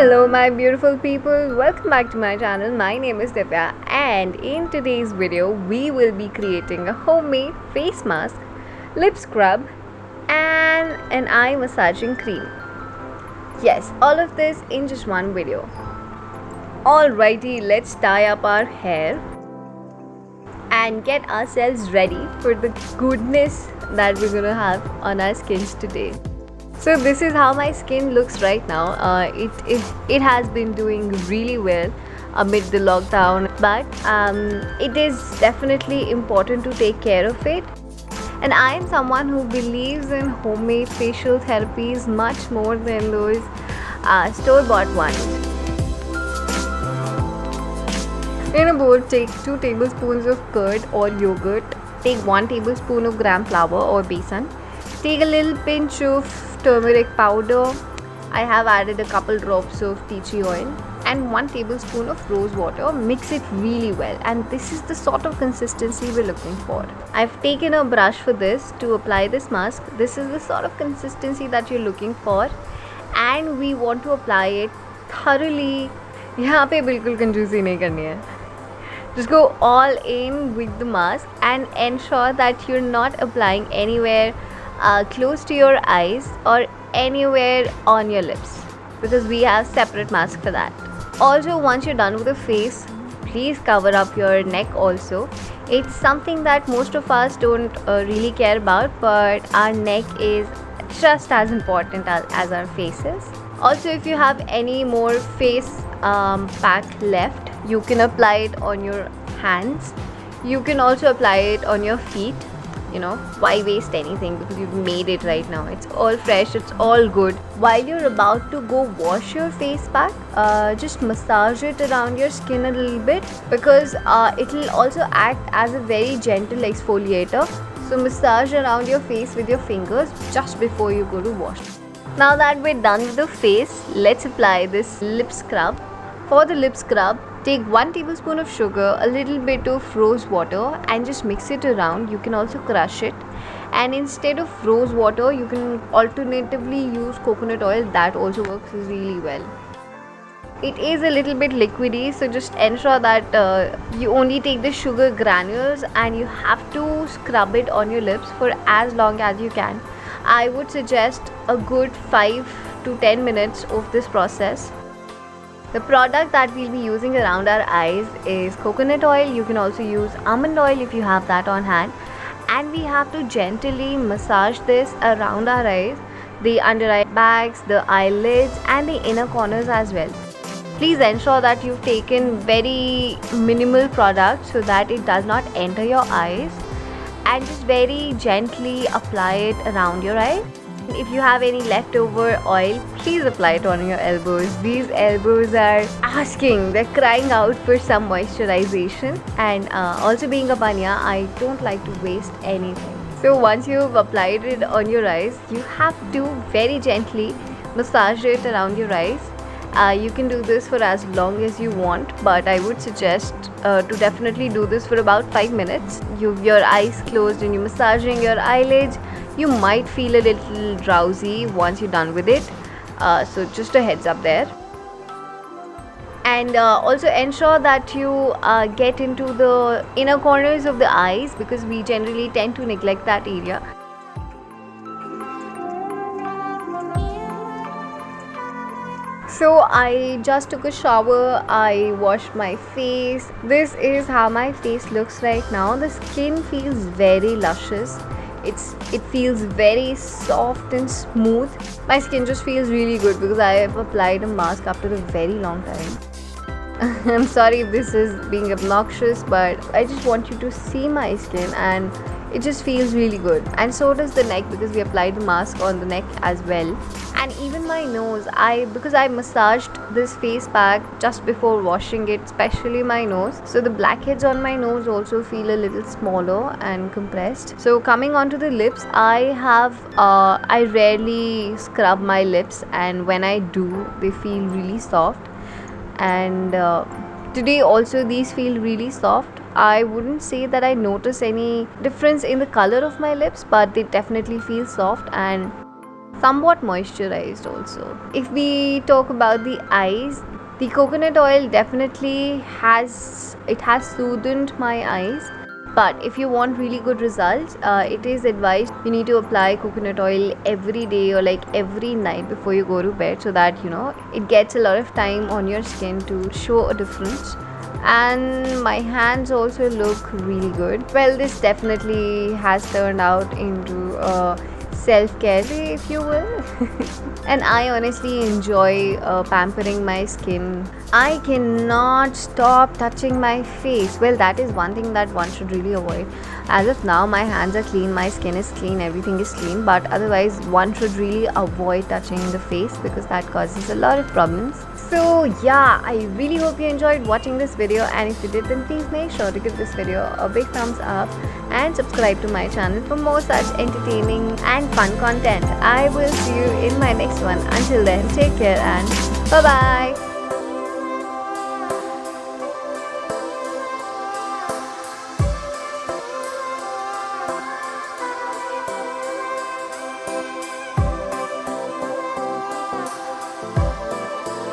Hello my beautiful people, welcome back to my channel. My name is Divya and in today's video we will be creating a homemade face mask, lip scrub and an eye massaging cream. Yes, all of this in just one video. Alrighty, let's tie up our hair and get ourselves ready for the goodness that we're gonna have on our skins today. So this is how my skin looks right now. It has been doing really well amid the lockdown, but it is definitely important to take care of it. And I am someone who believes in homemade facial therapies much more than those store-bought ones. In a bowl, take 2 tablespoons of curd or yogurt. Take 1 tablespoon of gram flour or besan. Take a little pinch of turmeric powder. I have added a couple drops of tea tree oil and 1 tablespoon of rose water. Mix it really well, and this is the sort of consistency we're looking for. I've taken a brush for this to apply this mask. This is the sort of consistency that you're looking for, and we want to apply it thoroughly. यहाँ पे बिल्कुल कंजूसी नहीं करनी है. Just go all in with the mask and ensure that you're not applying anywhere close to your eyes or anywhere on your lips, because we have separate mask for that. Also, once you're done with the face, please cover up your neck also. It's something that most of us don't really care about, but our neck is just as important as our faces. Also, if you have any more face pack left, you can apply it on your hands. You can also apply it on your feet. You know, why waste anything, because you've made it right now. It's all fresh, it's all good. While you're about to go wash your face pack, just massage it around your skin a little bit, because it will also act as a very gentle exfoliator. So massage around your face with your fingers just before you go to wash. Now that we're done with the face, let's apply this lip scrub. For the lip scrub, take 1 tablespoon of sugar, a little bit of rose water, and just mix it around. You can also crush it, and instead of rose water you can alternatively use coconut oil. That also works really well. It is a little bit liquidy, so just ensure that you only take the sugar granules and you have to scrub it on your lips for as long as you can. I would suggest a good 5 to 10 minutes of this process. The product that we'll be using around our eyes is coconut oil. You can also use almond oil if you have that on hand. And we have to gently massage this around our eyes, the under eye bags, the eyelids and the inner corners as well. Please ensure that you've taken very minimal product so that it does not enter your eyes, and just very gently apply it around your eye. If you have any leftover oil, please apply it on your elbows. These elbows are asking, they're crying out for some moisturization. And also, being a banya, I don't like to waste anything. So once you've applied it on your eyes, you have to very gently massage it around your eyes. You can do this for as long as you want, but I would suggest to definitely do this for about 5 minutes. Your eyes closed and you're massaging your eyelids. You might feel a little drowsy once you're done with it, so just a heads up there. And also ensure that you get into the inner corners of the eyes, because we generally tend to neglect that area. So I just took a shower, I washed my face. This is how my face looks right now. The skin feels very luscious. It feels very soft and smooth. My skin just feels really good because I have applied a mask after a very long time. I'm sorry if this is being obnoxious, but I just want you to see my skin, and it just feels really good. And so does the neck, because we applied the mask on the neck as well. And even my nose, because I massaged this face pack just before washing it, especially my nose, so the blackheads on my nose also feel a little smaller and compressed. So coming on to the lips, I rarely scrub my lips, and when I do, they feel really soft. And today also these feel really soft. I wouldn't say that I notice any difference in the color of my lips, but they definitely feel soft. And somewhat moisturized also. If we talk about the eyes, the coconut oil definitely has soothed my eyes. But if you want really good results, it is advised you need to apply coconut oil every day or like every night before you go to bed, so that it gets a lot of time on your skin to show a difference. And my hands also look really good. Well, this definitely has turned out into a self-care day, if you will. And I honestly enjoy pampering my skin. I cannot stop touching my face. Well, that is one thing that one should really avoid. As of now, my hands are clean, my skin is clean, everything is clean, but otherwise one should really avoid touching the face because that causes a lot of problems. So yeah, I really hope you enjoyed watching this video, and if you did, then please make sure to give this video a big thumbs up and subscribe to my channel for more such entertaining and fun content. I will see you in my next one. Until then, take care and bye bye.